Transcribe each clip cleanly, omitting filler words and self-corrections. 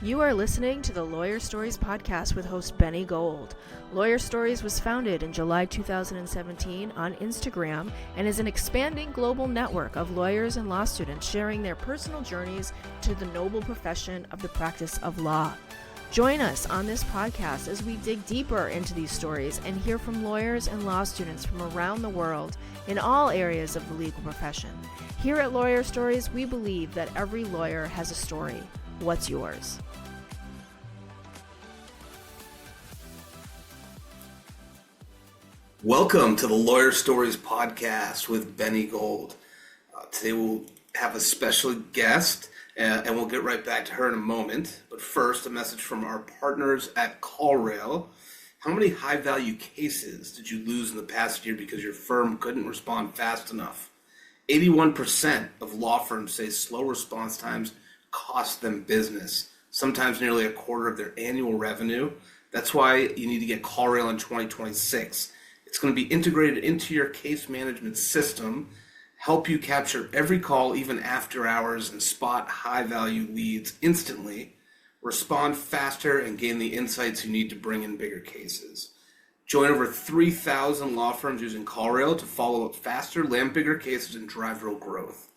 You are listening to the Lawyer Stories podcast with host Benny Gold. Lawyer Stories was founded in July 2017 on Instagram and is an expanding global network of lawyers and law students sharing their personal journeys to the noble profession of the practice of law. Join us on this podcast as we dig deeper into these stories and hear from lawyers and law students from around the world in all areas of the legal profession. Here at Lawyer Stories, we believe that every lawyer has a story. What's yours? Welcome to the Lawyer Stories podcast with Benny Gold. Today we'll have a special guest and we'll get right back to her in a moment. But first, a message from our partners at CallRail. How many high-value cases did you lose in the past year because your firm couldn't respond fast enough? 81% of law firms say slow response times cost them business, sometimes nearly a quarter of their annual revenue. That's why you need to get CallRail in 2026. It's going to be integrated into your case management system, help you capture every call even after hours and spot high-value leads instantly, respond faster, and gain the insights you need to bring in bigger cases. Join over 3,000 law firms using CallRail to follow up faster, land bigger cases, and drive real growth.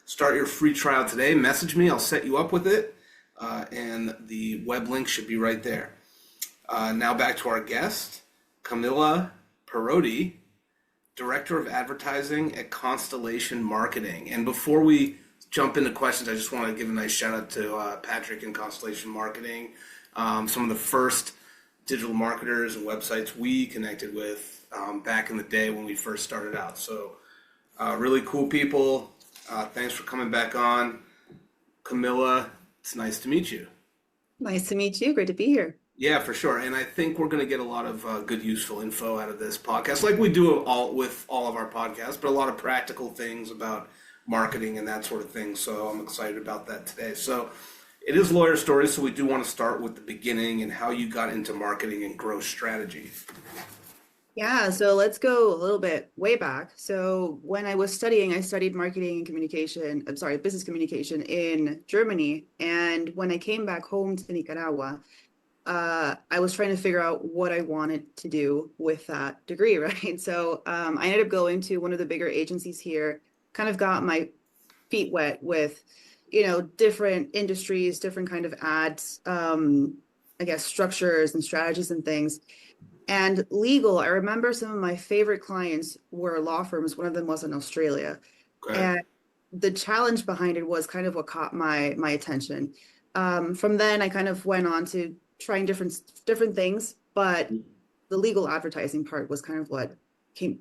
Start your free trial today. Message me. I'll set you up with it, and the web link should be right there. Now back to our guest, Camila Parodi, Director of Advertising at Constellation Marketing. And before we jump into questions, I just want to give a nice shout out to Patrick and Constellation Marketing, some of the first digital marketers and websites we connected with back in the day when we first started out. So really cool people. Thanks for coming back on. Camila, it's nice to meet you. Nice to meet you. Great to be here. Yeah, for sure. And I think we're going to get a lot of good, useful info out of this podcast, like we do with all of our podcasts, but a lot of practical things about marketing and that sort of thing. So I'm excited about that today. So it is Lawyer Stories, so we do want to start with the beginning and how you got into marketing and growth strategy. Yeah, so let's go a little bit way back. So when I was studying, I studied marketing and communication, business communication in Germany. And when I came back home to Nicaragua, I was trying to figure out what I wanted to do with that degree, right? So I ended up going to one of the bigger agencies here, kind of got my feet wet with, different industries, different kind of ads, structures and strategies and things. And legal, I remember some of my favorite clients were law firms. One of them was in Australia. Okay. And the challenge behind it was kind of what caught my attention. From then, I kind of went on to trying different things, but the legal advertising part was kind of what it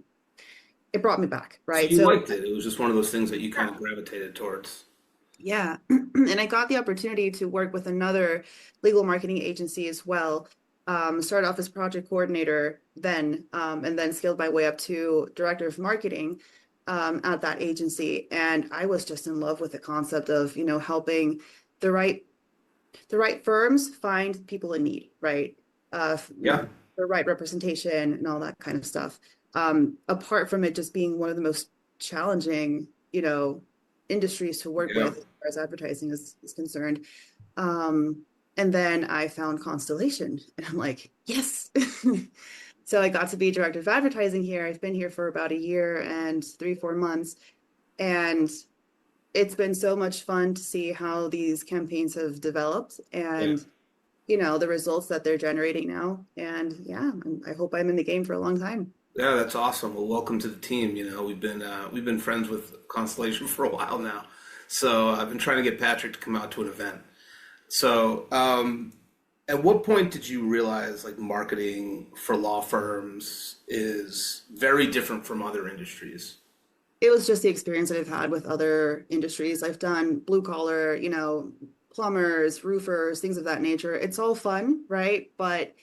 brought me back, right? So you liked it. It was just one of those things that you kind of gravitated towards. Yeah. And I got the opportunity to work with another legal marketing agency as well. Started off as project coordinator then, and then scaled my way up to director of marketing at that agency. And I was just in love with the concept of, helping the right firms find people in need, right? The right representation and all that kind of stuff. Apart from it just being one of the most challenging, industries to work with as far as advertising is concerned. And then I found Constellation and I'm like, yes. So I got to be director of advertising here. I've been here for about a year and 3-4 months. And it's been so much fun to see how these campaigns have developed and, the results that they're generating now. And I hope I'm in the game for a long time. Yeah, that's awesome. Well, welcome to the team. We've been friends with Constellation for a while now. So I've been trying to get Patrick to come out to an event. So at what point did you realize like marketing for law firms is very different from other industries? It was just the experience that I've had with other industries. I've done blue collar, plumbers, roofers, things of that nature. It's all fun, right? But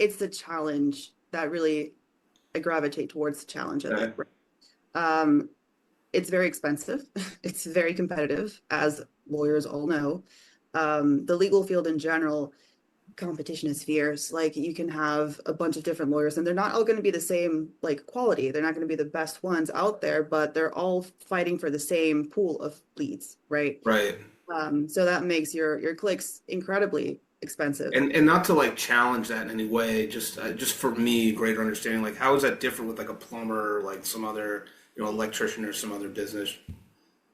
it's the challenge that really I gravitate towards the challenge of it. It's very expensive. It's very competitive, as lawyers all know. The legal field in general, competition is fierce. Like you can have a bunch of different lawyers and they're not all going to be the same like quality. They're not going to be the best ones out there, but they're all fighting for the same pool of leads, right? Right. So that makes your clicks incredibly expensive. And not to like challenge that in any way, just for me, greater understanding, like how is that different with like a plumber or like some other, electrician or some other business?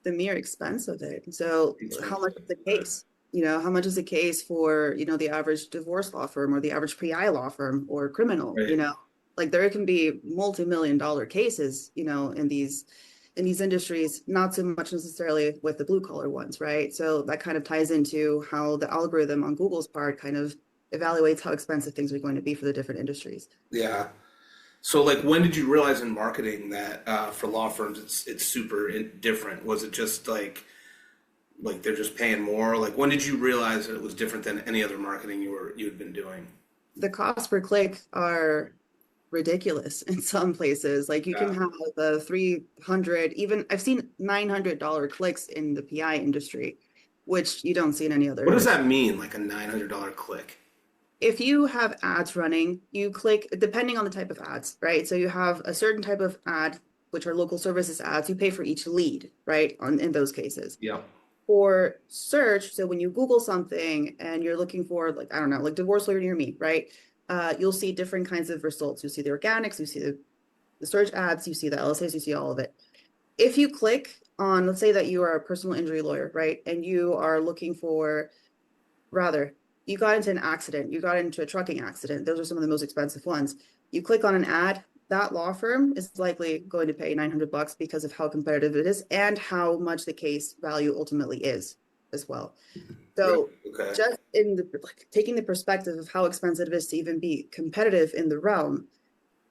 The mere expense of it. So how Expense. much is the Okay. case? How much is the case for, the average divorce law firm or the average PI law firm or criminal, Right. Like there can be multi-million-dollar cases, in these industries, not so much necessarily with the blue collar ones, right? So that kind of ties into how the algorithm on Google's part kind of evaluates how expensive things are going to be for the different industries. Yeah. So like when did you realize in marketing that for law firms it's super different? Was it just like they're just paying more? Like when did you realize that it was different than any other marketing you had been doing? The costs per click are ridiculous in some places. Like you can Yeah. have the 300, even I've seen $900 clicks in the PI industry, which you don't see in any other What does industry. that mean? Like a $900 click? If you have ads running, you click depending on the type of ads, right? So you have a certain type of ad, which are local services ads, you pay for each lead, right? In those cases. Yep. For search, so when you Google something and you're looking for, like, I don't know, like divorce lawyer near me, right? You'll see different kinds of results. You'll see the organics, you see the search ads, you see the LSAs, you see all of it. If you click on, let's say that you are a personal injury lawyer, right? And you are looking for, rather, you got into an accident, you got into a trucking accident. Those are some of the most expensive ones. You click on an ad, that law firm is likely going to pay $900 because of how competitive it is and how much the case value ultimately is as well. Right. So Okay. just in the taking the perspective of how expensive it is to even be competitive in the realm,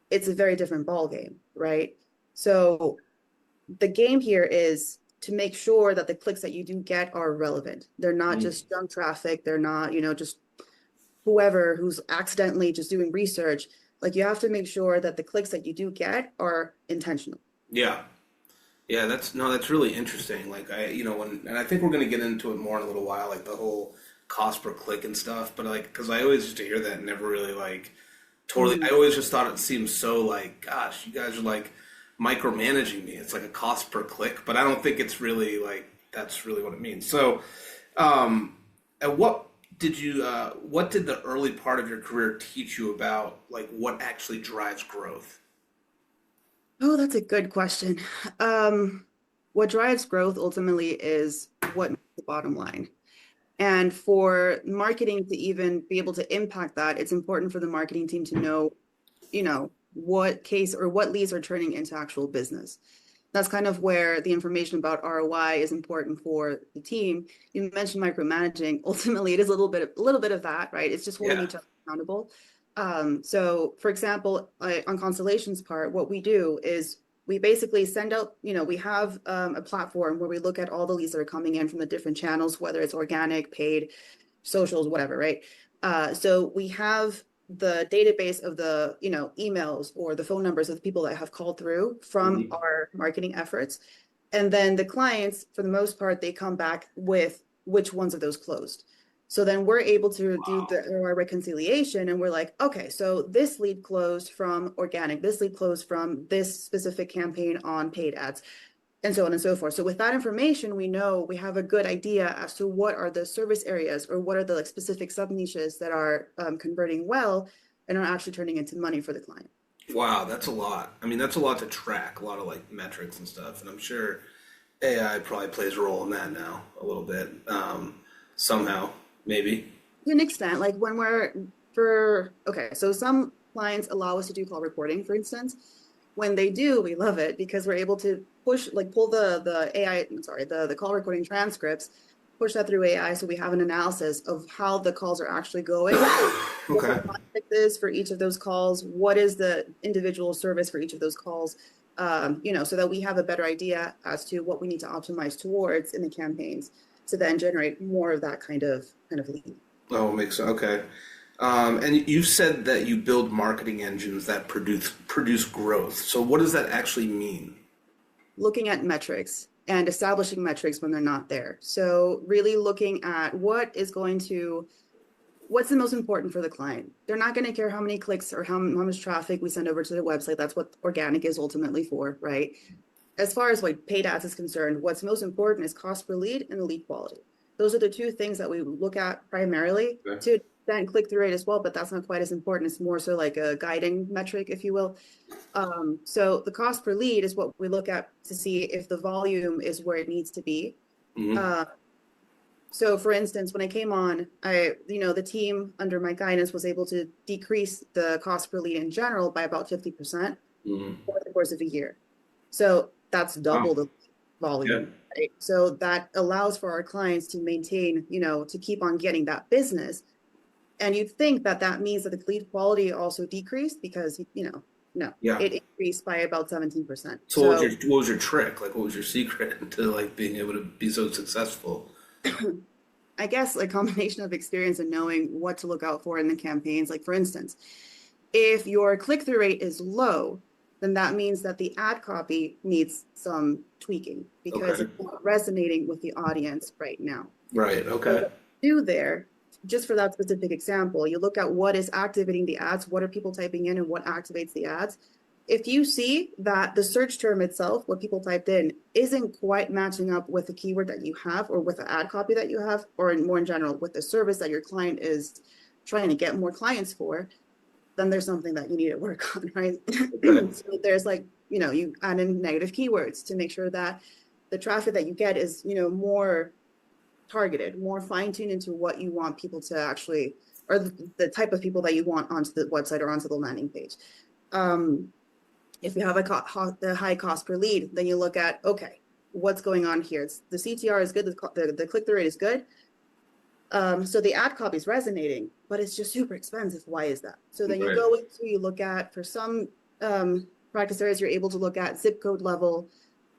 it's a very different ball game, right? So the game here is to make sure that the clicks that you do get are relevant. They're not Mm. just junk traffic. They're not, just whoever who's accidentally just doing research. Like you have to make sure that the clicks that you do get are intentional. Yeah. Yeah, that's really interesting. Like and I think we're going to get into it more in a little while, like the whole cost per click and stuff. But like, because I always used to hear that and never really like totally. I Mhm. always just thought it seemed so like, gosh, you guys are like micromanaging me. It's like a cost per click, but I don't think it's really like that's really what it means. So, at what did the early part of your career teach you about like what actually drives growth? Oh, that's a good question. Um, what drives growth ultimately is what makes the bottom line. And for marketing to even be able to impact that, it's important for the marketing team to know, what case or what leads are turning into actual business. That's kind of where the information about ROI is important for the team. You mentioned micromanaging. Ultimately, it is a little bit of that, right? It's just holding Yeah. each other accountable. So for example, on Constellation's part, what we do is we basically send out, we have a platform where we look at all the leads that are coming in from the different channels, whether it's organic, paid, socials, whatever, right? So we have the database of the, emails or the phone numbers of the people that have called through from Mhm. our marketing efforts. And then the clients, for the most part, they come back with which ones of those closed. So then we're able to do Wow. the ROI reconciliation and we're like, okay, so this lead closed from organic, this lead closed from this specific campaign on paid ads, and so on and so forth. So with that information, we know we have a good idea as to what are the service areas or what are the specific sub niches that are converting well and are actually turning into money for the client. Wow, that's a lot. I mean, that's a lot to track, a lot of like metrics and stuff. And I'm sure AI probably plays a role in that now a little bit, somehow, maybe. To an extent, like when okay, so some clients allow us to do call recording, for instance. When they do, we love it because we're able to pull the AI, am sorry, the call recording transcripts, push that through AI so we have an analysis of how the calls are actually going, what the Okay. context is for each of those calls, what is the individual service for each of those calls, so that we have a better idea as to what we need to optimize towards in the campaigns to then generate more of that kind of lead. Oh, makes sense. Okay. And you said that you build marketing engines that produce growth. So what does that actually mean? Looking at metrics and establishing metrics when they're not there. So really looking at what's the most important for the client. They're not going to care how many clicks or how much traffic we send over to their website. That's what organic is ultimately for, right? As far as like paid ads is concerned, what's most important is cost per lead and the lead quality. Those are the two things that we look at primarily. Okay. To then click-through rate as well, but that's not quite as important. It's more so like a guiding metric, if you will. So the cost per lead is what we look at to see if the volume is where it needs to be. So for instance, when I came on, the team under my guidance was able to decrease the cost per lead in general by about 50% over the course of a year. So that's double the volume. Yeah. Right? So that allows for our clients to maintain, to keep on getting that business. And you'd think that that means that the lead quality also decreased because, no, it increased by about 17%. So what was your trick? Like, what was your secret to like being able to be so successful? I guess a combination of experience and knowing what to look out for in the campaigns. Like for instance, if your click-through rate is low, then that means that the ad copy needs some tweaking because it's not resonating with the audience right now. Right. Okay. So what you do there, just for that specific example, you look at what is activating the ads, what are people typing in, and what activates the ads. If you see that the search term itself, what people typed in, isn't quite matching up with the keyword that you have or with the ad copy that you have, or more in general, with the service that your client is trying to get more clients for, then there's something that you need to work on, right? Okay. So there's you add in negative keywords to make sure that the traffic that you get is, more targeted, more fine-tuned into what you want people to actually, or the type of people that you want onto the website or onto the landing page. If you have the high cost per lead, then you look at, okay, what's going on here? The CTR is good, the click-through rate is good. So the ad copy is resonating, but it's just super expensive. Why is that? So then you go into, you look at, for some practice areas, you're able to look at zip code level,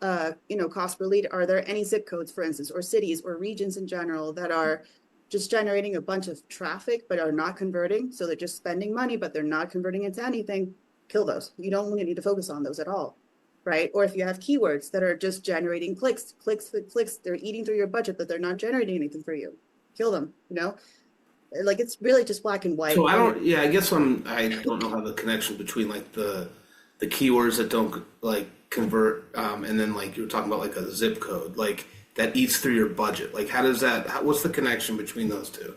cost per lead. Are there any zip codes, for instance, or cities or regions in general that are just generating a bunch of traffic, but are not converting? So they're just spending money, but they're not converting into anything. Kill those. You don't need to focus on those at all, right? Or if you have keywords that are just generating clicks, they're eating through your budget, but they're not generating anything for you. Kill them, like it's really just black and white. So I guess I don't know how the connection between like the keywords that don't like convert, and then like you were talking about like a zip code, like that eats through your budget. Like what's the connection between those two?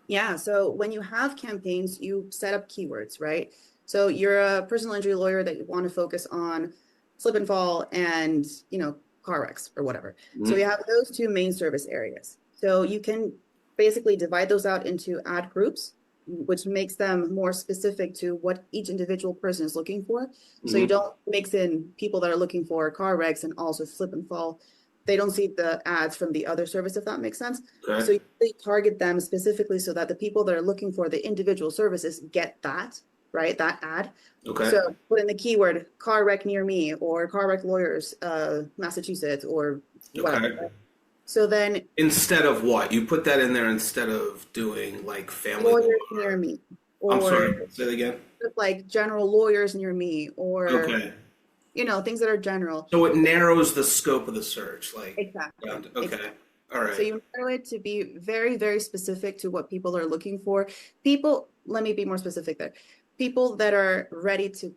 Yeah. So when you have campaigns, you set up keywords, right? So you're a personal injury lawyer that you want to focus on slip and fall and, car wrecks or whatever. So you have those two main service areas. So you can basically divide those out into ad groups, which makes them more specific to what each individual person is looking for. So you don't mix in people that are looking for car wrecks and also slip and fall. They don't see the ads from the other service, if that makes sense. Okay. So you target them specifically so that the people that are looking for the individual services get that, right? That ad. Okay. So put in the keyword car wreck near me or car wreck lawyers, Massachusetts or whatever. Okay. Right? So then instead of what? You put that in there instead of doing like family lawyers near me. Or I'm sorry, say that again. Like general lawyers near me or things that are general. So it narrows the scope of the search. Like exactly. Okay. Exactly. All right. So you narrow it to be very, very specific to what people are looking for. Let me be more specific there. People that are ready to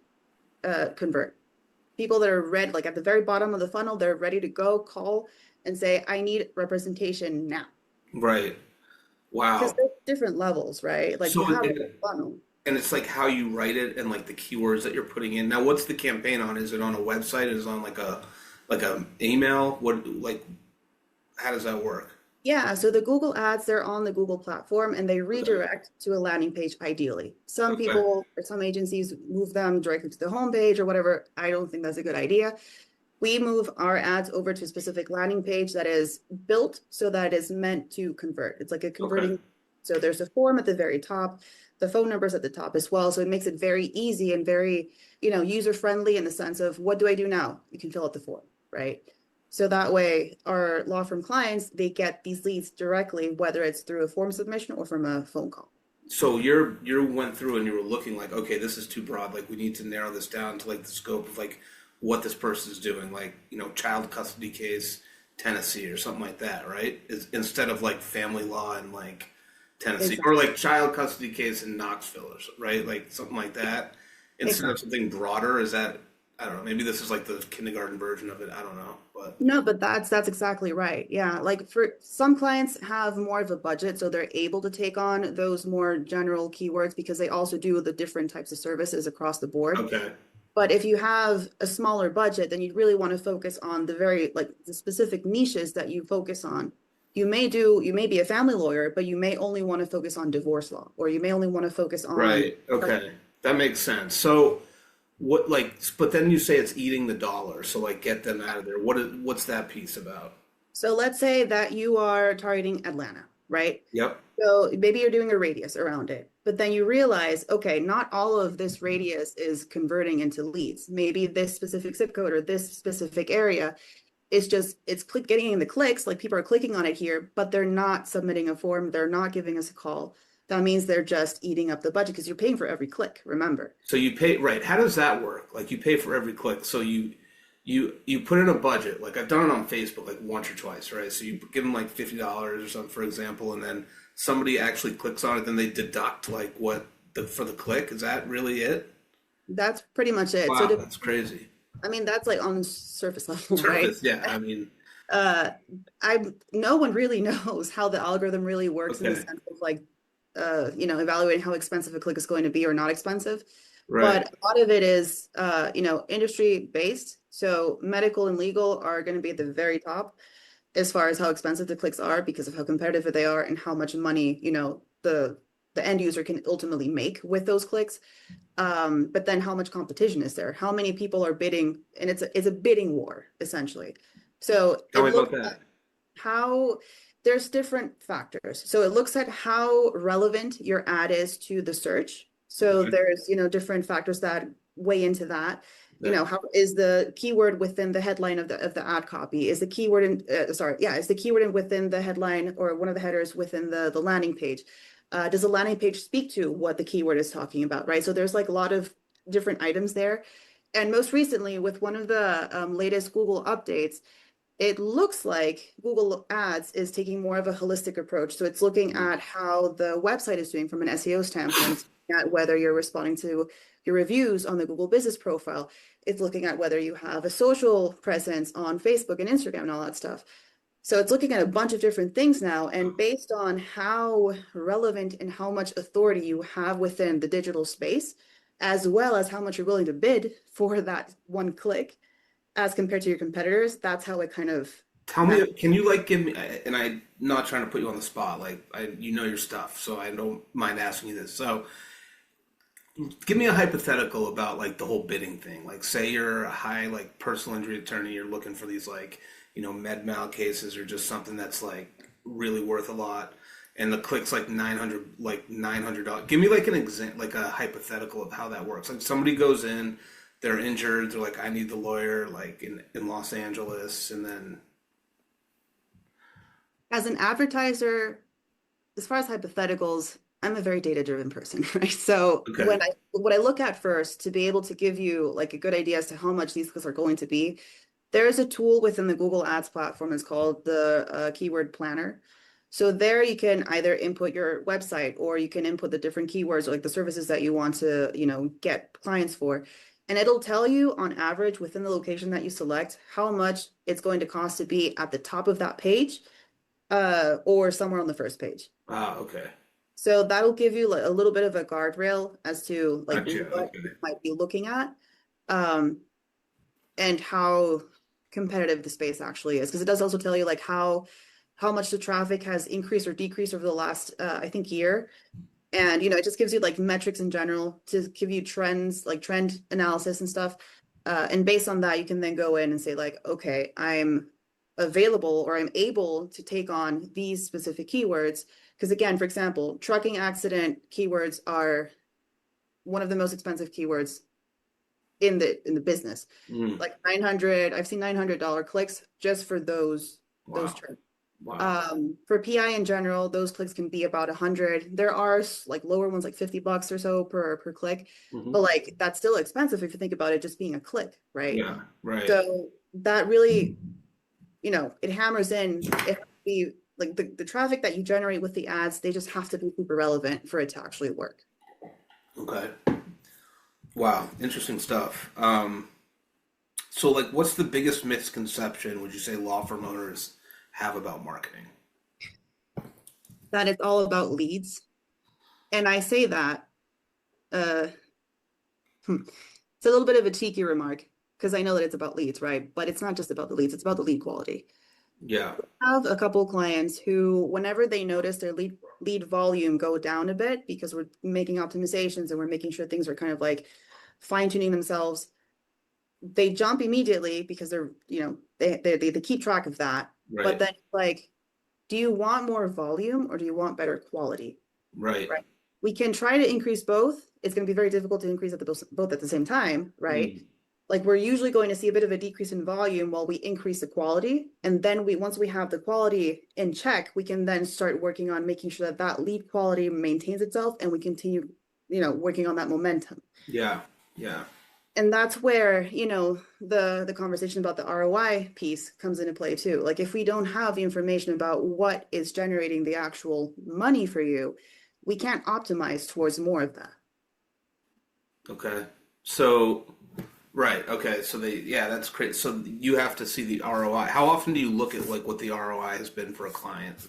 convert. People that are ready, like at the very bottom of the funnel, they're ready to go call and say, I need representation now. Right. Wow. Because there's different levels, right? Like so you have a funnel. And it's like how you write it and like the keywords that you're putting in. Now, what's the campaign on? Is it on a website? Is it on like a email? How does that work? Yeah, so the Google ads, they're on the Google platform and they redirect to a landing page ideally. Some people or some agencies move them directly to the homepage or whatever. I don't think that's a good idea. We move our ads over to a specific landing page that is built so that it is meant to convert. It's like a converting. So there's a form at the very top, the phone number's at the top as well. So it makes it very easy and very, user-friendly in the sense of what do I do now? You can fill out the form, right? So that way our law firm clients, they get these leads directly, whether it's through a form submission or from a phone call. So you went through and you were looking like, okay, this is too broad. Like we need to narrow this down to like the scope of like what this person is doing, like, child custody case, Tennessee or something like that, right? Instead of like family law in like Tennessee or like child custody case in Knoxville, right? Like something like that. Instead of something broader, is that, I don't know. Maybe this is like the kindergarten version of it. I don't know, but No, but that's exactly right. Yeah, like for some clients have more of a budget, so they're able to take on those more general keywords because they also do the different types of services across the board. okay, But if you have a smaller budget, then you really want to focus on the very like the specific niches that you focus on. You may be a family lawyer, but you may only want to focus on divorce law, or you may only want to focus on. right, okay, that makes sense. So what like, but then you say it's eating the dollar. So like, get them out of there. What's that piece about? So let's say that you are targeting Atlanta, right? Yep. So maybe you're doing a radius around it, but then you realize, okay, not all of this radius is converting into leads. Maybe this specific zip code or this specific area is just, it's getting in the clicks, like people are clicking on it here, but they're not submitting a form. They're not giving us a call. That means they're just eating up the budget because you're paying for every click, remember? So you pay, right? How does that work? Like you pay for every click. So you put in a budget. Like I've done it on Facebook like once or twice, right? So you give them like $50 or something, for example, and then somebody actually clicks on it, then they deduct like what for the click. Is that really it? That's pretty much it. Wow, that's crazy. I mean, that's like on the surface level, right? Surface, yeah. I mean, Uh, no one really knows how the algorithm really works in the okay, sense of like, evaluating how expensive a click is going to be or not expensive. right. But a lot of it is, industry based. So medical and legal are going to be at the very top as far as how expensive the clicks are because of how competitive they are and how much money, the end user can ultimately make with those clicks. But then how much competition is there? How many people are bidding? And it's a bidding war, essentially. So Tell it me about looks that. at how there's different factors. So it looks at how relevant your ad is to the search. So Okay. there's, different factors that weigh into that. Yeah. How is the keyword within the headline of the ad copy? Is the keyword is the keyword within the headline or one of the headers within the landing page? Does the landing page speak to what the keyword is talking about, right? So there's like a lot of different items there. And most recently, with one of the latest Google updates, it looks like Google Ads is taking more of a holistic approach. So it's looking at how the website is doing from an SEO standpoint. It's looking at whether you're responding to your reviews on the Google business profile. It's looking at whether you have a social presence on Facebook and Instagram and all that stuff. So it's looking at a bunch of different things now. And based on how relevant and how much authority you have within the digital space, as well as how much you're willing to bid for that one click, as compared to your competitors, that's how it kind of Tell me, can you like give me, and I'm not trying to put you on the spot, like you know your stuff, so I don't mind asking you this. So give me a hypothetical about like the whole bidding thing. Like say you're a high like personal injury attorney, you're looking for these like, med mal cases or just something that's like really worth a lot. And the click's like 900, like $900. Give me like an example, like a hypothetical of how that works. Like somebody goes in, they're injured, they're like, I need the lawyer like in Los Angeles, and then as an advertiser, as far as hypotheticals, I'm a very data-driven person, right? So okay, what I look at first to be able to give you like a good idea as to how much these clicks are going to be, there is a tool within the Google Ads platform. It's called the Keyword Planner. So there you can either input your website or you can input the different keywords or like the services that you want to, get clients for. And it'll tell you on average within the location that you select how much it's going to cost to be at the top of that page or somewhere on the first page. ah, okay, So that'll give you like a little bit of a guardrail as to like gotcha, what okay, you might be looking at um, and how competitive the space actually is. Because it does also tell you like how much the traffic has increased or decreased over the last I think year. And it just gives you like metrics in general to give you trends, like trend analysis and stuff. And based on that, you can then go in and say like, okay, I'm available or I'm able to take on these specific keywords. Because again, for example, trucking accident keywords are one of the most expensive keywords in the business. mm, Like 900, I've seen $900 clicks just for those wow, terms. wow, For PI in general, those clicks can be about 100. There are like lower ones like $50 or so per click, hmm, but like that's still expensive if you think about it just being a click, right? yeah, right, So that really, it hammers in. It has to be like the traffic that you generate with the ads, they just have to be super relevant for it to actually work. okay, wow, interesting stuff. So, like, what's the biggest misconception would you say law firm owners have about marketing? That it's all about leads. And I say that, uh, it's a little bit of a cheeky remark because I know that it's about leads, right? But it's not just about the leads, it's about the lead quality. Yeah, I have a couple clients who, whenever they notice their lead volume go down a bit because we're making optimizations and we're making sure things are kind of like fine-tuning themselves, they jump immediately because they're, they keep track of that. But right, then like, do you want more volume or do you want better quality? right. Right. We can try to increase both. It's going to be very difficult to increase both at the same time, right? Mm, Like we're usually going to see a bit of a decrease in volume while we increase the quality. And then once we have the quality in check, we can then start working on making sure that that lead quality maintains itself and we continue, working on that momentum. yeah, yeah, And that's where, the conversation about the ROI piece comes into play too. Like if we don't have the information about what is generating the actual money for you, we can't optimize towards more of that. okay. So, right, okay. So yeah, that's great. So you have to see the ROI. How often do you look at like what the ROI has been for a client?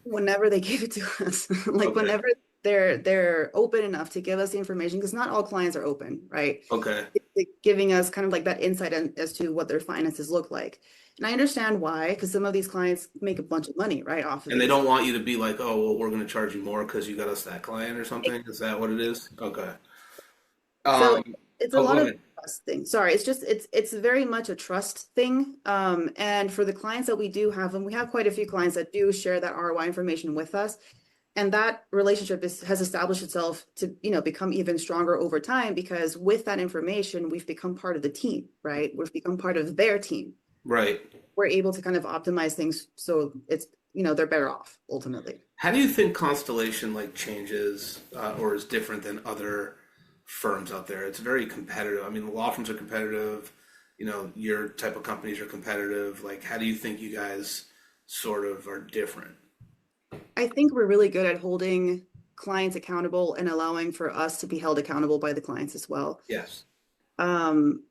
Whenever they give it to us, like Okay, whenever they're open enough to give us the information, because not all clients are open, right? okay. Giving us kind of like that insight as to what their finances look like. And I understand why, because some of these clients make a bunch of money, right, off of And they these. don't want you to be like, oh, well, we're going to charge you more because you got us that client or something. Is that what it is? Okay. So Um, it's a oh, go lot of ahead. trust thing. Sorry, it's very much a trust thing. And for the clients that we do have, and we have quite a few clients that do share that ROI information with us, and that relationship has established itself to, become even stronger over time because with that information, we've become part of the team, right? We've become part of their team. Right. We're able to kind of optimize things so it's, they're better off ultimately. How do you think Constellation like changes or is different than other firms out there? It's very competitive. I mean, the law firms are competitive. Your type of companies are competitive. Like, how do you think you guys sort of are different? I think we're really good at holding clients accountable and allowing for us to be held accountable by the clients as well. Yes. Um,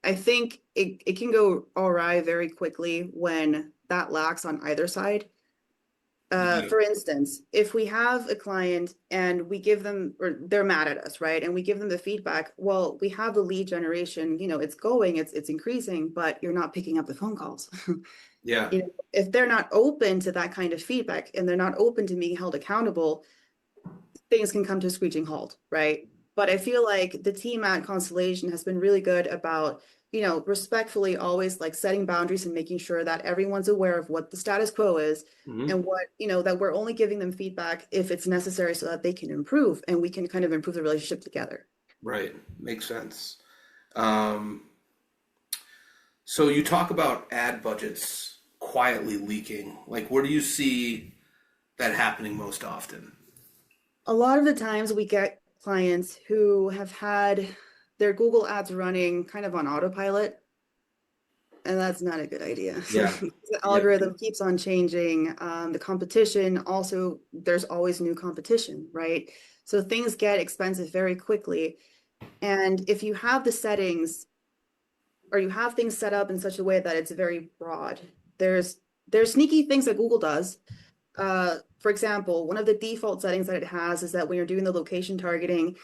I think it can go awry very quickly when that lacks on either side. Yeah. For instance, if we have a client and we give them, or they're mad at us, right? And we give them the feedback, well, we have the lead generation, it's going, it's increasing, but you're not picking up the phone calls. Yeah. If they're not open to that kind of feedback and they're not open to being held accountable, things can come to a screeching halt, right? But I feel like the team at Constellation has been really good about, respectfully always like setting boundaries and making sure that everyone's aware of what the status quo is Hmm. and what, that we're only giving them feedback if it's necessary so that they can improve and we can kind of improve the relationship together. Right. Makes sense. Um, so you talk about ad budgets quietly leaking. Like, where do you see that happening most often? A lot of the times we get clients who have had their Google ads running kind of on autopilot. And that's not a good idea. Yeah. The Yeah. algorithm keeps on changing. The competition also, there's always new competition, right? So things get expensive very quickly. And if you have the settings or you have things set up in such a way that it's very broad, there's sneaky things that Google does. For example, one of the default settings that it has is that when you're doing the location targeting,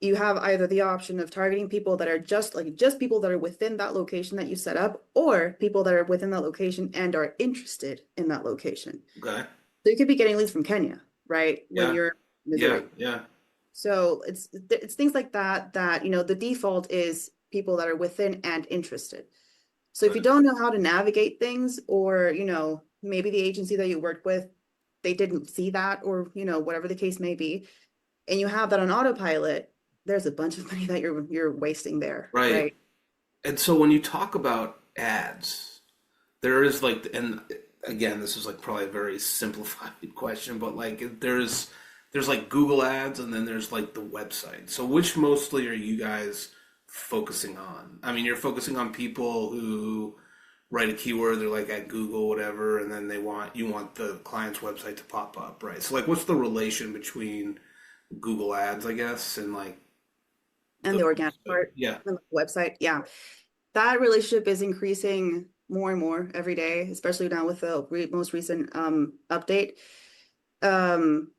you have either the option of targeting people that are just people that are within that location that you set up, or people that are within that location and are interested in that location. Okay. So you could be getting leads from Kenya, right? When Yeah. you're in Yeah. Missouri. Yeah. So it's things like that the default is people that are within and interested. So if you Okay. don't know how to navigate things, or maybe the agency that you worked with, they didn't see that, or whatever the case may be, and you have that on autopilot, there's a bunch of money that you're wasting there, Right. right? And so when you talk about ads, there is like, and again, this is like probably a very simplified question, but like there's like Google ads and then there's like the website. So which mostly are you guys focusing on? I mean, you're focusing on people who write a keyword, they're like at Google, whatever, and then you want the client's website to pop up, right? So like what's the relation between Google ads, I guess, and like And the the organic website? part, Yeah. the website, yeah. that relationship is increasing more and more every day, especially now with the most recent update. Um,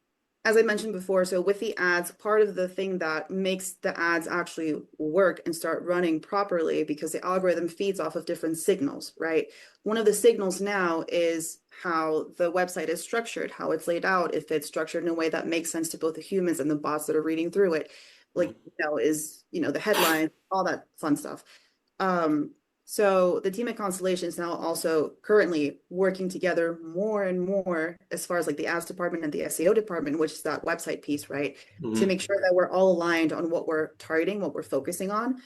as I mentioned before, so with the ads, part of the thing that makes the ads actually work and start running properly, because the algorithm feeds off of different signals, right? One of the signals now is how the website is structured, how it's laid out, if it's structured in a way that makes sense to both the humans and the bots that are reading through it, like, the headlines, all that fun stuff. So the team at Constellation is now also currently working together more and more as far as like the ads department and the SEO department, which is that website piece, right? To make sure that we're all aligned on what we're targeting, what we're focusing on,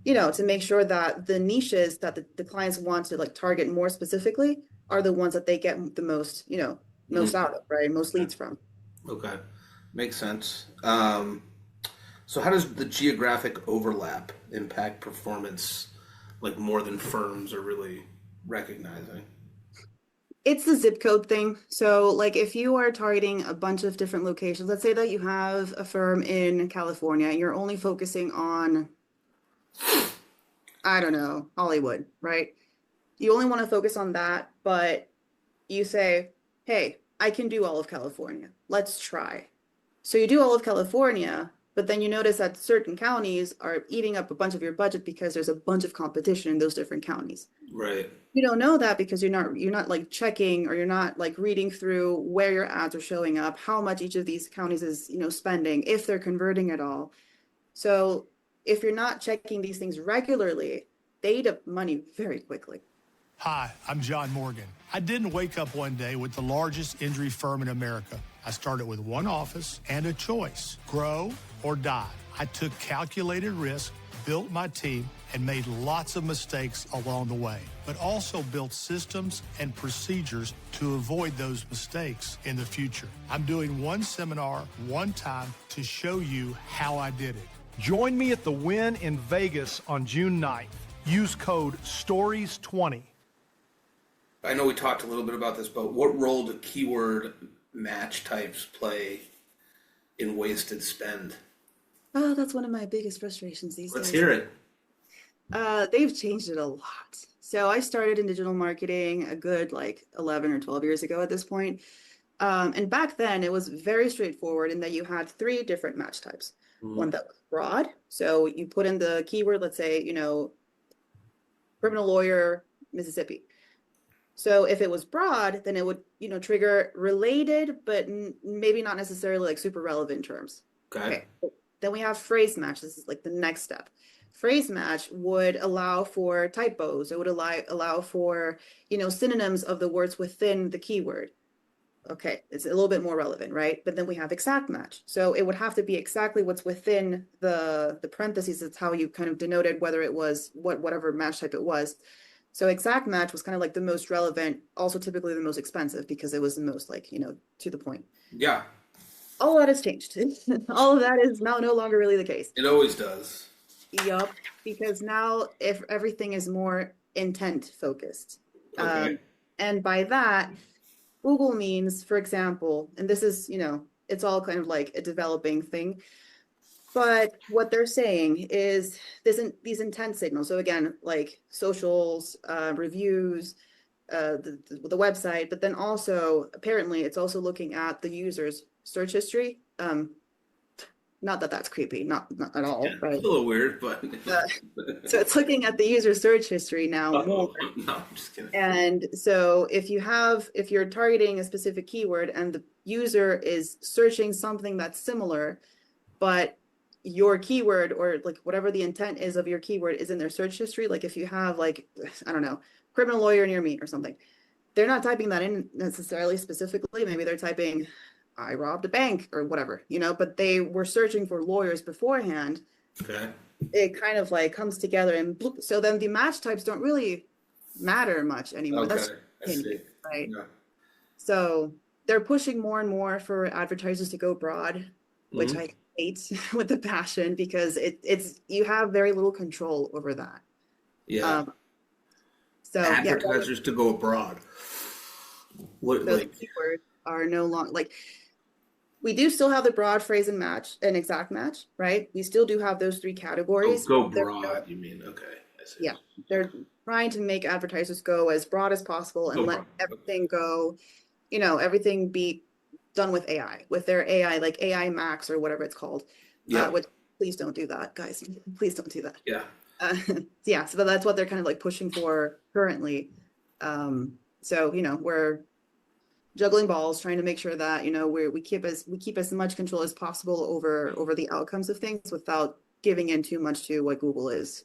to make sure that the niches that the clients want to like target more specifically are the ones that they get the most, most out of, right? Most leads from. Okay. Makes sense. So how does the geographic overlap impact performance, like more than firms are really recognizing? It's the zip code thing. So like if you are targeting a bunch of different locations, let's say that you have a firm in California and you're only focusing on, I don't know, Hollywood, right? You only want to focus on that, but you say, hey, I can do all of California. Let's try. So you do all of California, but then you notice that certain counties are eating up a bunch of your budget because there's a bunch of competition in those different counties. Right. You don't know that because you're not like checking, or you're not like reading through where your ads are showing up, how much each of these counties is, spending, if they're converting at all. So if you're not checking these things regularly, they eat up money very quickly. Hi, I'm John Morgan. I didn't wake up one day with the largest injury firm in America. I started with one office and a choice: grow or die. I took calculated risk, built my team, and made lots of mistakes along the way, but also built systems and procedures to avoid those mistakes in the future. I'm doing one seminar, one time, to show you how I did it. Join me at the Win in Vegas on June 9th. Use code STORIES20. I know we talked a little bit about this, but what role do keyword match types play in wasted spend? Oh, that's one of my biggest frustrations these days. Let's hear it. They've changed it a lot. So I started in digital marketing a good 11 or 12 years ago at this point. And back then it was very straightforward in that you had 3 different match types. One that was broad. So you put in the keyword, let's say, criminal lawyer, Mississippi. So if it was broad, then it would, trigger related, but maybe not necessarily super relevant terms. Okay. Then we have phrase match. This is the next step. Phrase match would allow for typos. It would allow for, synonyms of the words within the keyword. Okay, it's a little bit more relevant, right? But then we have exact match. So it would have to be exactly what's within the parentheses. That's how you kind of denoted whether it was whatever match type it was. So exact match was kind of the most relevant, also typically the most expensive, because it was the most to the point. Yeah. All that has changed. All of that is now no longer really the case. It always does. Yup, because now if everything is more intent focused. Okay. And by that, Google means, for example, and this is, it's all kind of a developing thing, but what they're saying is these intent signals. So again, socials, reviews, the website, but then also apparently it's also looking at the user's search history. Not that that's creepy, not at all. Yeah, right? it's a little weird, but so it's looking at the user search history now more. No, I'm just kidding. And so if you're targeting a specific keyword and the user is searching something that's similar, but your keyword or whatever the intent is of your keyword is in their search history, if you have I don't know, criminal lawyer near me or something, they're not typing that in necessarily specifically. Maybe they're typing I robbed a bank or whatever, but they were searching for lawyers beforehand. Okay. It kind of comes together, and so then the match types don't really matter much anymore. Okay. That's I see. right. Yeah. So they're pushing more and more for advertisers to go broad, which I hate with a passion, because it's you have very little control over that. Yeah. So advertisers to go abroad. What those keywords are no longer we do still have the broad, phrase, and match, and exact match, right? We still do have those 3 categories. go broad, you mean? Okay. Yeah, they're trying to make advertisers go as broad as possible and No let problem. everything go, everything be done with AI, with their AI, like AI Max or whatever it's called. Yeah. Which please don't do that, guys. Please don't do that. Yeah. Yeah, so that's what they're kind of like pushing for currently. So we're juggling balls, trying to make sure that we keep as much control as possible over the outcomes of things without giving in too much to what Google is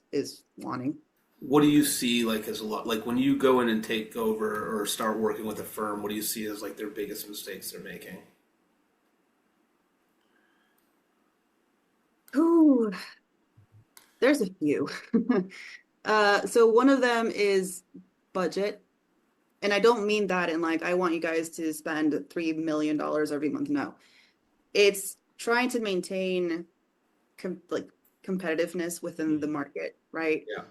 wanting. What do you see like as a lot, like when you go in and take over or start working with a firm, what do you see as like their biggest mistakes they're making? Ooh, there's a few. So one of them is budget. And I don't mean that in like, I want you guys to spend $3 million every month. No, it's trying to maintain competitiveness within the market, right? Yeah.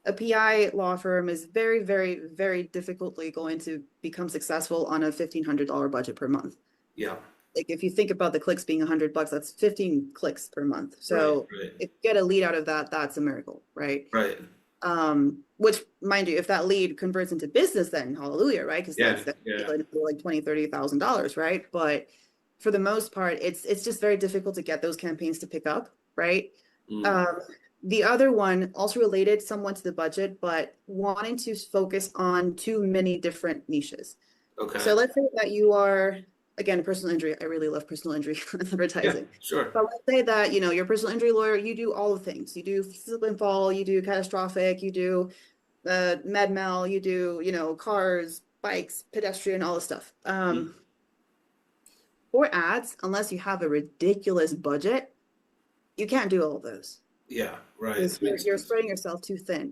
A PI law firm is very, very, very difficultly going to become successful on a $1,500 budget per month. Yeah. Like if you think about the clicks being $100, that's 15 clicks per month. So Right. if you get a lead out of that, that's a miracle, right? Right. Which mind you, if that lead converts into business, then hallelujah, right? Because that's like $20,000-$30,000, right? But for the most part, it's just very difficult to get those campaigns to pick up, right? The other one, also related somewhat to the budget, but wanting to focus on too many different niches. Okay. So let's say that you are, again, personal injury. I really love personal injury advertising. Yeah, sure. But let's say that, you're a personal injury lawyer, you do all the things. You do slip and fall, you do catastrophic, you do med mal, you do, cars, bikes, pedestrian, all this stuff. For ads, unless you have a ridiculous budget, you can't do all of those. Yeah, right. You're spreading yourself too thin,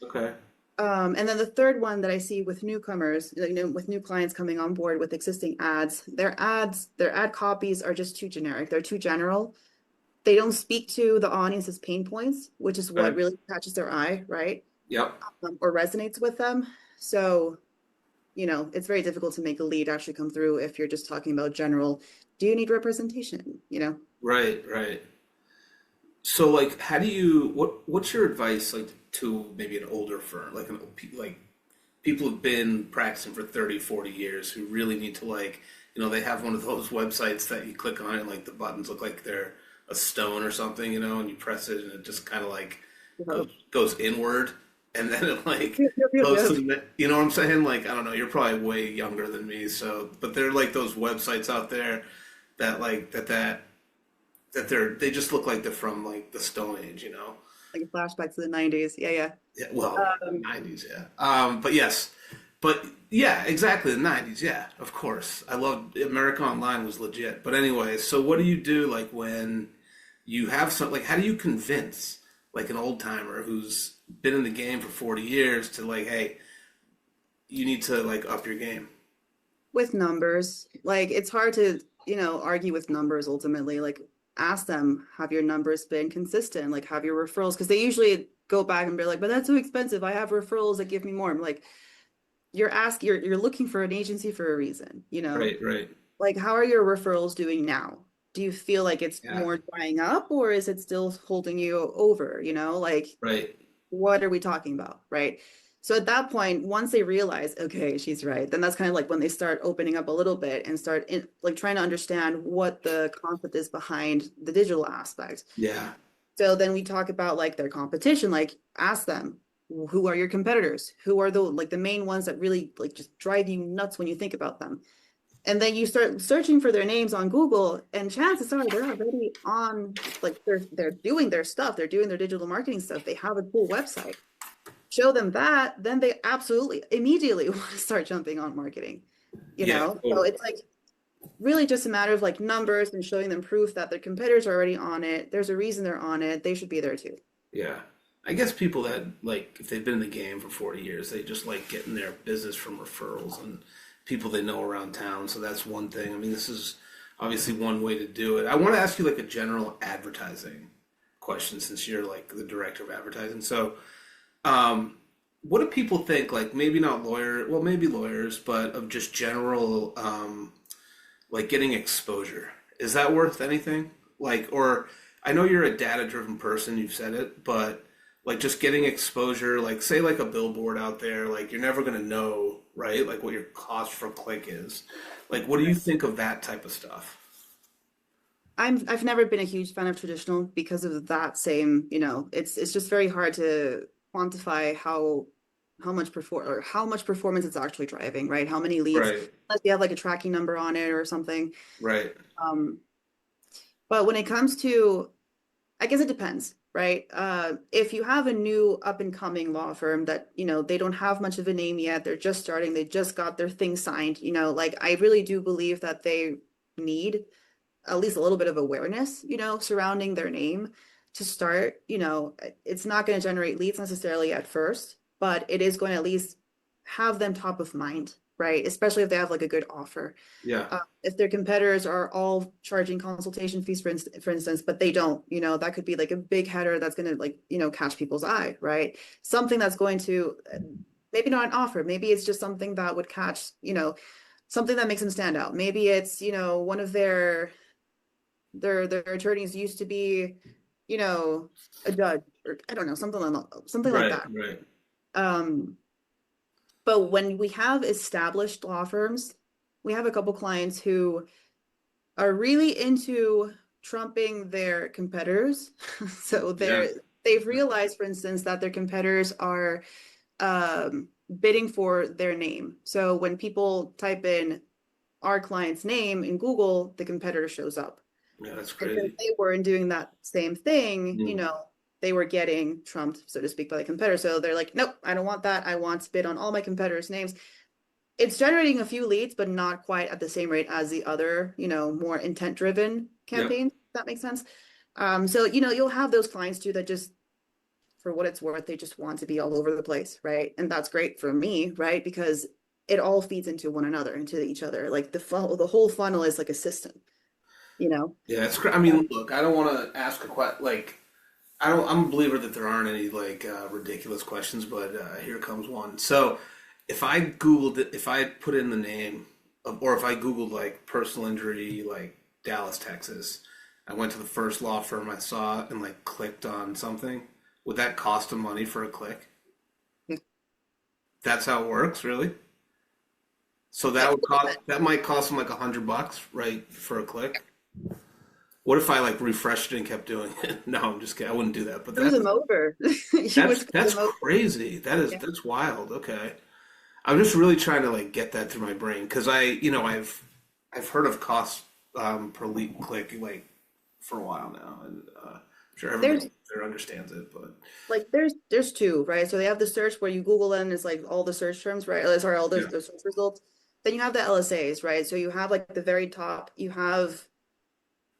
Okay. And then the third one that I see with newcomers, with new clients coming on board with existing ads, their ad copies are just too generic. They're too general. They don't speak to the audience's pain points, which is what really catches their eye, right? Yep. Or resonates with them. So, it's very difficult to make a lead actually come through if you're just talking about general, do you need representation, Right, right. So like, how do you, what's your advice like to maybe an older firm, like people who've been practicing for 30, 40 years who really need to they have one of those websites that you click on and like the buttons look like they're a stone or something, and you press it and it just kind of like goes inward and then it like goes to the, you know what I'm saying? Like, I don't know, you're probably way younger than me. So, but they're like those websites out there that like, they just look like they're from like the Stone Age, Like a flashback to the 90s. Yeah. Yeah, well, 90s, yeah. But yes, but yeah, exactly, the 90s, yeah, of course. I love America Online was legit. But anyway, so what do you do like when you have how do you convince like an old timer who's been in the game for 40 years to like, hey, you need to like up your game? With numbers, like it's hard to, argue with numbers ultimately. Like ask them, have your numbers been consistent? Like have your referrals, because they usually go back and be like, but that's too expensive. I have referrals that give me more. I'm like, you're looking for an agency for a reason, Right. Like how are your referrals doing now? Do you feel like it's more drying up or is it still holding you over? Like Right. What are we talking about? Right. So at that point, once they realize, okay, she's right, then that's kind of like when they start opening up a little bit and start trying to understand what the concept is behind the digital aspect. Yeah. So then we talk about like their competition, like ask them, who are your competitors? Who are the main ones that really like just drive you nuts when you think about them? And then you start searching for their names on Google, and chances are they're already on, like they're doing their stuff, they're doing their digital marketing stuff, they have a cool website. Show them that, then they absolutely immediately want to start jumping on marketing, So it's like really just a matter of like numbers and showing them proof that their competitors are already on it. There's a reason they're on it. They should be there too. Yeah. I guess people that like, if they've been in the game for 40 years, they just like getting their business from referrals and people they know around town. So that's one thing. I mean, this is obviously one way to do it. I want to ask you like a general advertising question since you're like the director of advertising. So, what do people think, like maybe not maybe lawyers, but of just general, like getting exposure? Is that worth anything? Like, or I know you're a data-driven person, you've said it, but Like just getting exposure, like say like a billboard out there, like you're never gonna know, right? Like what your cost per click is. Like what do you think of that type of stuff? I've never been a huge fan of traditional because of that same, it's just very hard to quantify how much performance it's actually driving, right? How many leads, Right, unless you have like a tracking number on it or something. right. Um, but when it comes to, I guess it depends, right? If you have a new up and coming law firm that, they don't have much of a name yet, they're just starting, they just got their thing signed, like I really do believe that they need at least a little bit of awareness, surrounding their name to start. It's not going to generate leads necessarily at first, but it is going to at least have them top of mind, right? Especially if they have like a good offer. Yeah, If their competitors are all charging consultation fees, for instance, but they don't, that could be like a big header that's going to like, catch people's eye, right? Something that's going to, maybe not an offer, maybe it's just something that would catch, something that makes them stand out. Maybe it's, one of their attorneys used to be, a judge, or I don't know, something like right, that. right. Um, but when we have established law firms, we have a couple clients who are really into trumping their competitors. So Yeah, they've realized, for instance, that their competitors are bidding for their name. So when people type in our client's name in Google, the competitor shows up. yeah, that's And since crazy. they were doing that same thing, Mm. they were getting trumped, so to speak, by the competitor. So they're like, nope, I don't want that. I want to bid on all my competitors' names. It's generating a few leads, but not quite at the same rate as the other, more intent-driven Yep. campaigns, if that makes sense. So, you'll have those clients too that just, for what it's worth, they just want to be all over the place, right? And that's great for me, right? Because it all feeds into one another, into each other. Like the whole funnel is like a system, you know? Yeah, it's I mean, look, I don't want to ask a question like I don't. I'm a believer that there aren't any like ridiculous questions, but here comes one. So, if I Googled it, if I put in the name of, or if I Googled like personal injury, like Dallas, Texas, I went to the first law firm I saw and like clicked on something. Would that cost them money for a click? That's how it works, really. So that would cost. That might cost them like $100, right, for a click. What if I like refreshed it and kept doing it? No, I'm just kidding. I wouldn't do that. But Screw them over. You would screw that's them over. crazy. Yeah. That's wild. Okay. I'm just really trying to like get that through my brain because I've heard of costs per lead click like for a while now, and I'm sure There's everybody there understands it. But like there's two, right? So they have the search where you Google and it's like all the search terms, right? Sorry, all yeah, the search results. Then you have the LSAs, right? So you have like the very top, you have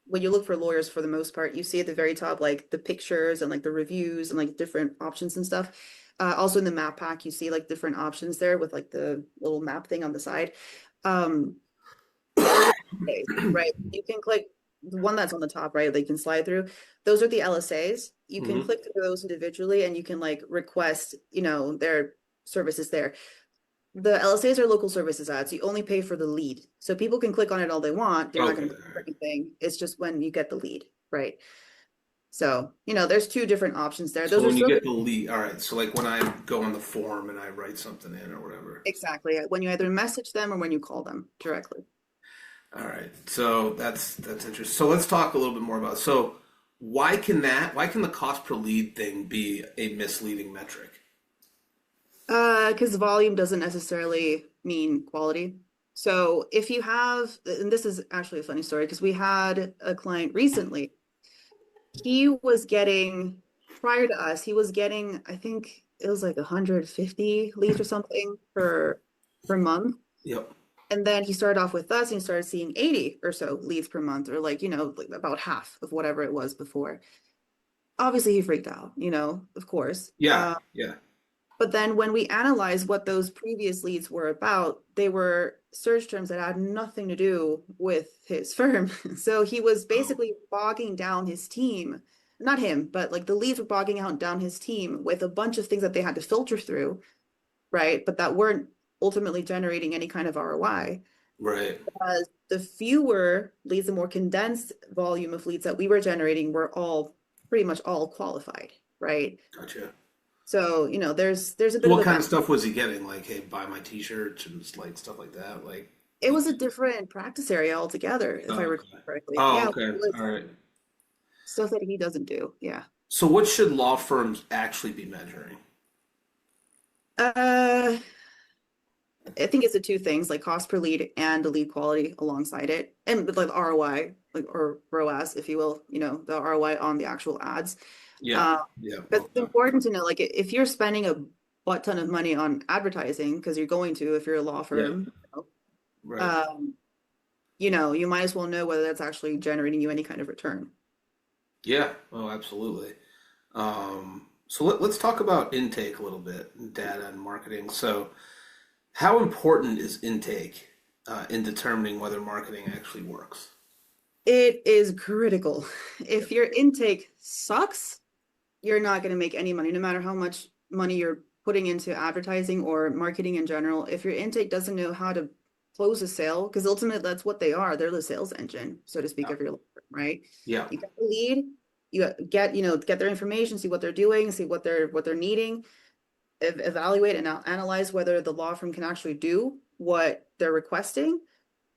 when you look for lawyers for the most part, you see at the very top like the pictures and like the reviews and like different options and stuff. Also in the map pack, you see like different options there with like the little map thing on the side. Um, those are LSAs, right? You can click the one that's on the top, right? That you can slide through. Those are the LSAs. You can hmm, click through those individually and you can like request, their services there. The LSAs are local services ads. You only pay for the lead. So people can click on it all they want. They're not okay, going to all pay for right. anything. It's just when you get the lead, right? So, there's two different options there. So Those are when you still get the lead, all right. So like when I go on the form and I write something in or whatever. exactly when you either message them or when you call them directly. All right. So that's interesting. So let's talk a little bit more about so why can the cost per lead thing be a misleading metric? Because volume doesn't necessarily mean quality. So if you have, and this is actually a funny story because we had a client recently. He was getting, prior to us, he was getting, I think it was like 150 leads or something per month. Yep. And then he started off with us and he started seeing 80 or so leads per month, or like, like about half of whatever it was before. Obviously he freaked out, of course. Yeah. Yeah. But then when we analyzed what those previous leads were about, they were search terms that had nothing to do with his firm. So he was Oh, basically bogging down his team, not him, but like the leads were bogging out down his team with a bunch of things that they had to filter through, right? But that weren't ultimately generating any kind of ROI. right. Because the fewer leads, the more condensed volume of leads that we were generating were all pretty much all qualified, right? Gotcha. So, there's a bit of What a kind of stuff was he getting? Like, hey, buy my T-shirts and just, like stuff like that. Like, it was a different practice area altogether, if I oh, recall okay. correctly. Oh, Yeah, it okay. was All right. stuff that he doesn't do. Yeah. So, what should law firms actually be measuring? Uh, I think it's the two things, like cost per lead and the lead quality alongside it, and like the ROI, like or ROAS, if you will, the ROI on the actual ads. Yeah. Uh, Yeah. but it's Okay. important to know, like, if you're spending a butt ton of money on advertising, because you're going to, if you're a law Yeah. firm, Right. um, you might as well know whether that's actually generating you any kind of return. Yeah. Oh, absolutely. So let's talk about intake a little bit, data and marketing. So, how important is intake in determining whether marketing actually works? It is critical. If your intake sucks, you're not going to make any money, no matter how much money you're putting into advertising or marketing in general. If your intake doesn't know how to close a sale, because ultimately that's what they are, they're the sales engine, so to speak, Yeah. of your law firm, right? Yeah. You get the lead, you get their information, see what they're doing, see what they're needing, evaluate and analyze whether the law firm can actually do what they're requesting.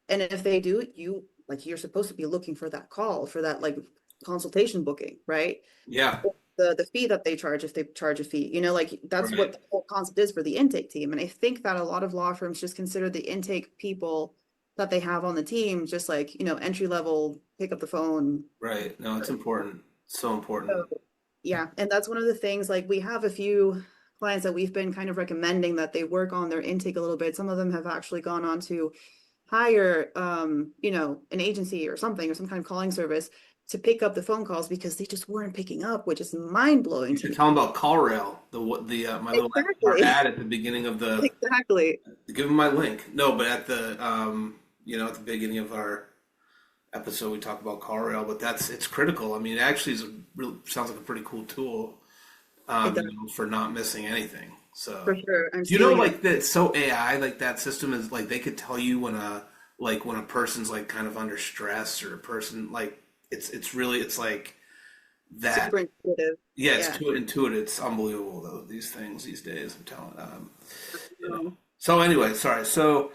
And if they do, you're supposed to be looking for that call, for that like consultation booking, right? Yeah. The fee that they charge, if they charge a fee, like that's what Right. the whole concept is for the intake team. And I think that a lot of law firms just consider the intake people that they have on the team just like, entry level, pick up the phone. Right. No, it's important. So important. So, yeah, and that's one of the things, like we have a few clients that we've been kind of recommending that they work on their intake a little bit. Some of them have actually gone on to hire an agency or something, or some kind of calling service to pick up the phone calls because they just weren't picking up, which is mind blowing You to should me. tell them about CallRail, the my little our Exactly. ad at the beginning of the. Exactly. Give them my link. No, but at the at the beginning of our episode, we talk about CallRail, but it's critical. I mean, it actually sounds like a pretty cool tool, It does, for not missing anything. So, for sure. I'm do you know stealing it. like that? So AI, like that system is like they could tell you when a person's like kind of under stress or a person like it's like that. Super intuitive. Yeah, it's Yeah. too intuitive. It's unbelievable though these things these days. I'm telling. Um, So anyway, sorry. So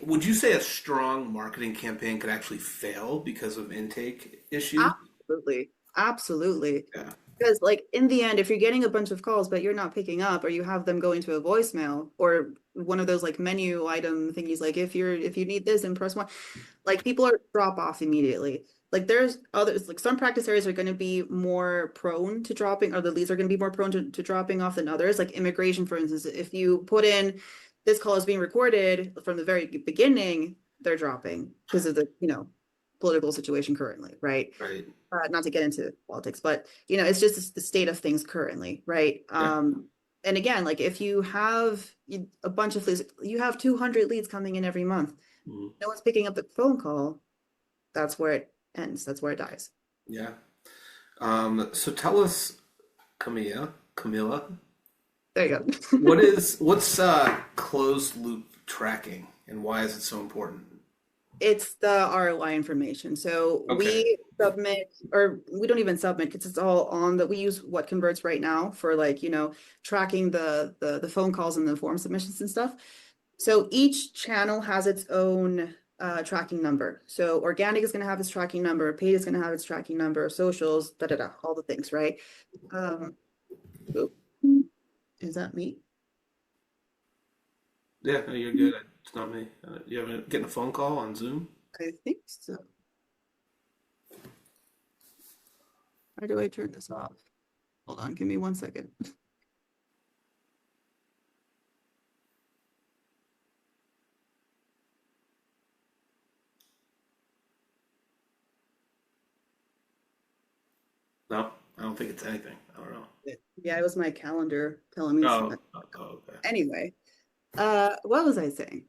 would you say a strong marketing campaign could actually fail because of intake issues? Absolutely. Absolutely. Yeah. Because like in the end, if you're getting a bunch of calls but you're not picking up, or you have them going to a voicemail, or one of those like menu item thingies, like if you need this, then press one, like people are drop off immediately. Like there's others, like some practice areas are going to be more prone to dropping, or the leads are going to be more prone to dropping off than others. Like immigration, for instance, if you put in this call is being recorded from the very beginning, they're dropping because of the, political situation currently, right? Right. Not to get into politics, but it's just the state of things currently, right? Yeah. And again, like if you have a bunch of leads, you have 200 leads coming in every month. Mhm. No one's picking up the phone call. That's where it ends. That's where it dies. Yeah. So tell us, Camila, There you go. what's closed loop tracking and why is it so important? It's the ROI information. So Okay. we submit, or we don't even submit because it's all on that. We use What Converts right now for like, tracking the phone calls and the form submissions and stuff. So each channel has its own tracking number. So organic is going to have its tracking number, paid is going to have its tracking number, socials, all the things, right? Um, oop. Is that me? Yeah, no, you're good. It's not me. You haven't getting a phone call on Zoom? I think so. How do I turn this off? Hold on, give me 1 second. No, I don't think it's anything. I don't know. Yeah, it was my calendar telling me Oh, something. okay. Anyway, what was I saying?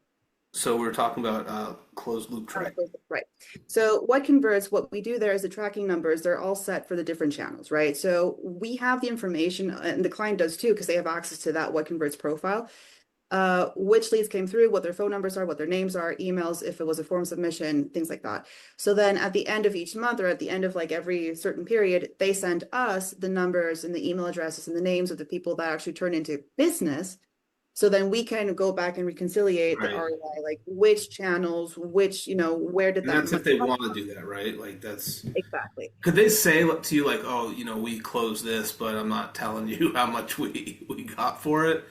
So we're talking about closed loop track. Right. So what converts, what we do there is the tracking numbers, they're all set for the different channels, right? So we have the information, and the client does too, because they have access to that what converts profile. which leads came through, what their phone numbers are, what their names are, emails, if it was a form submission, things like that. So then at the end of each month or at the end of like every certain period, they send us the numbers and the email addresses and the names of the people that actually turn into business. So then we kind of go back and reconciliate the Right. ROI, like which channels, which, where did And that that's if money they come want to from? do that, right? Like that's, Exactly. could they say to you like, oh, we closed this, but I'm not telling you how much we got for it.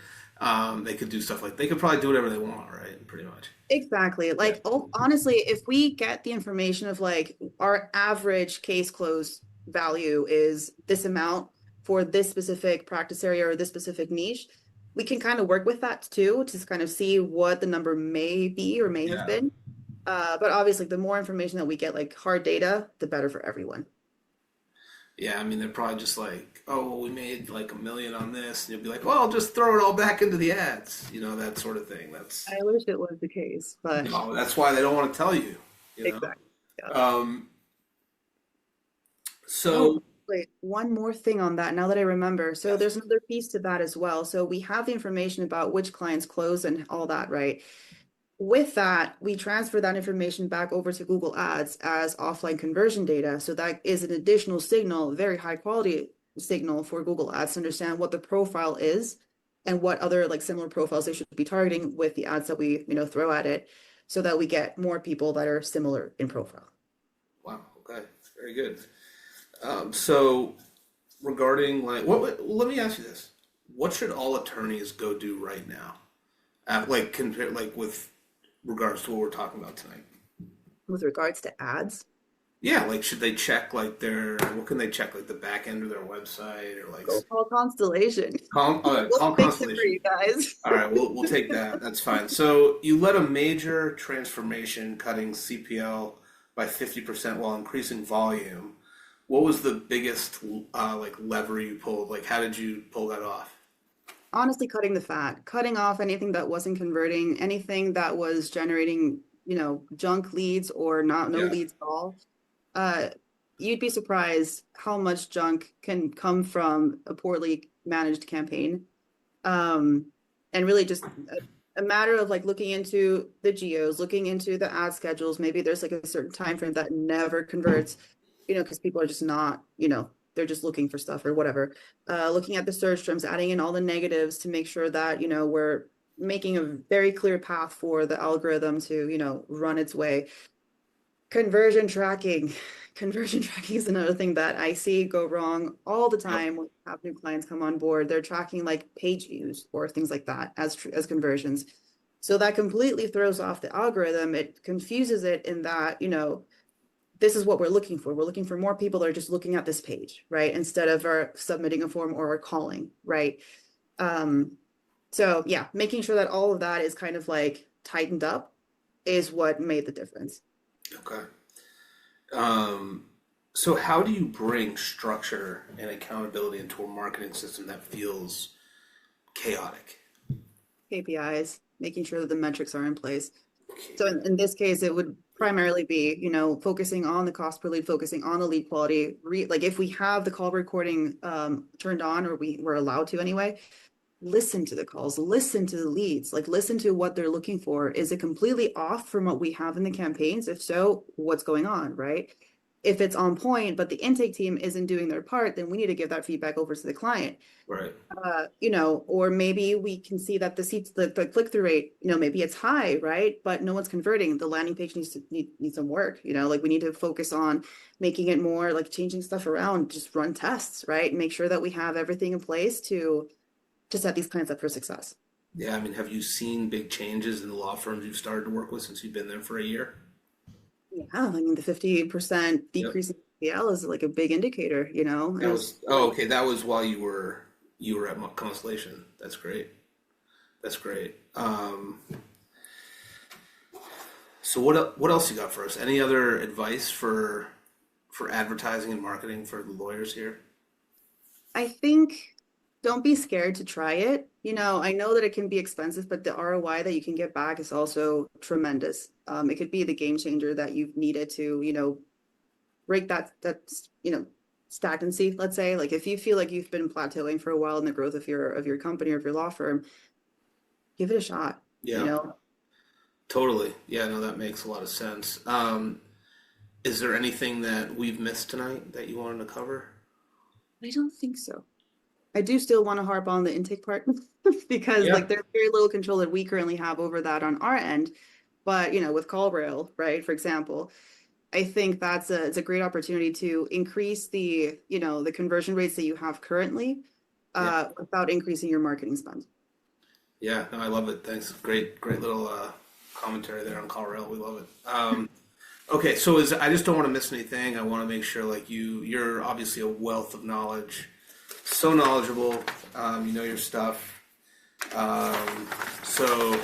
They could do stuff like they could probably do whatever they want, right? Pretty much. Exactly. Yeah. Like, oh, honestly, if we get the information of like our average case close value is this amount for this specific practice area or this specific niche, we can kind of work with that too to kind of see what the number may be or may have Yeah. been. But obviously, the more information that we get, like hard data, the better for everyone. Yeah, I mean, they're probably just like, oh, well, we made like $1 million on this, and you'll be like, well, I'll just throw it all back into the ads, that sort of thing. That's I wish it was the case, but no, that's why they don't want to tell you, you know. exactly. Yeah. Um, Oh, so wait, one more thing on that now that I remember. So yes, there's another piece to that as well. So we have the information about which clients close and all that, right? With that, we transfer that information back over to Google Ads as offline conversion data. So that is an additional signal, very high quality signal for Google Ads to understand what the profile is and what other like similar profiles they should be targeting with the ads that we, throw at it so that we get more people that are similar in profile. wow, okay, very good. So regarding like, let me ask you this: what should all attorneys go do right now? Like compare, like with regards to what we're talking about tonight. With regards to ads, Yeah, like should they check like what can they check like the back end of their website or like go call Constellation. We'll call fix it for Constellation. you guys. All right, we'll take that. That's fine. So you led a major transformation, cutting CPL by 50% while increasing volume. What was the biggest like lever you pulled? Like how did you pull that off? Honestly, cutting the fat, cutting off anything that wasn't converting, anything that was generating, junk leads or no Yeah. leads at all. Uh, you'd be surprised how much junk can come from a poorly managed campaign. Um, and really just a matter of like looking into the geos, looking into the ad schedules. Maybe there's like a certain time frame that never converts, because people are just not, they're just looking for stuff or whatever. Looking at the search terms, adding in all the negatives to make sure that, we're making a very clear path for the algorithm to, run its way. Conversion tracking. Conversion tracking is another thing that I see go wrong all the Yep. time when I have new clients come on board. They're tracking like page views or things like that as conversions. So that completely throws off the algorithm. It confuses it in that, this is what we're looking for. We're looking for more people that are just looking at this page, right? Instead of submitting a form or calling, right? So yeah, making sure that all of that is kind of like tightened up is what made the difference. Okay. So how do you bring structure and accountability into a marketing system that feels chaotic? KPIs, making sure that the metrics are in place. So in this case, it would primarily be, focusing on the cost per lead, focusing on the lead quality. Like if we have the call recording turned on, or we're allowed to anyway, listen to the calls, listen to the leads, like listen to what they're looking for. Is it completely off from what we have in the campaigns? If so, what's going on, right? If it's on point, but the intake team isn't doing their part, then we need to give that feedback over to the client. Right. Or maybe we can see that the click-through rate, maybe it's high, right? But no one's converting. The landing page needs some work, like we need to focus on making it more like changing stuff around, just run tests, right? Make sure that we have everything in place to set these clients up for success. Yeah, I mean, have you seen big changes in the law firms you've started to work with since you've been there for a year? Yeah, I mean the 50% Yep. decrease in PL is like a big indicator, That was okay. That was while you were at Constellation. That's great. That's great. So what else you got for us? Any other advice for advertising and marketing for the lawyers here? I think don't be scared to try it. I know that it can be expensive, but the ROI that you can get back is also tremendous. It could be the game changer that you've needed to, break that stagnancy, let's say. Like, if you feel like you've been plateauing for a while in the growth of your company or of your law firm, give it a shot. Yeah. You know, Totally. Yeah, no, that makes a lot of sense. Is there anything that we've missed tonight that you wanted to cover? I don't think so. I do still want to harp on the intake part because Yeah. like there's very little control that we currently have over that on our end. But with CallRail, right, for example, I think it's a great opportunity to increase the conversion rates that you have currently Yeah. without increasing your marketing spend. Yeah, no, I love it. Thanks. Great little commentary there on CallRail. We love it. Okay, so I just don't want to miss anything. I want to make sure like you're obviously a wealth of knowledge, so knowledgeable. You know your stuff. So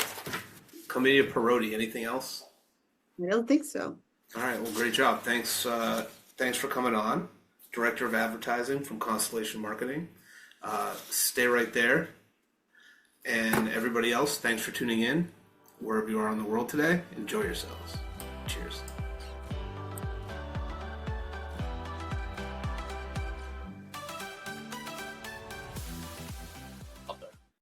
Camila Parodi, anything else? I don't think so. All right, well, great job. Thanks for coming on. Director of Advertising from Constellation Marketing. Stay right there. And everybody else, thanks for tuning in. Wherever you are in the world today, enjoy yourselves. Cheers.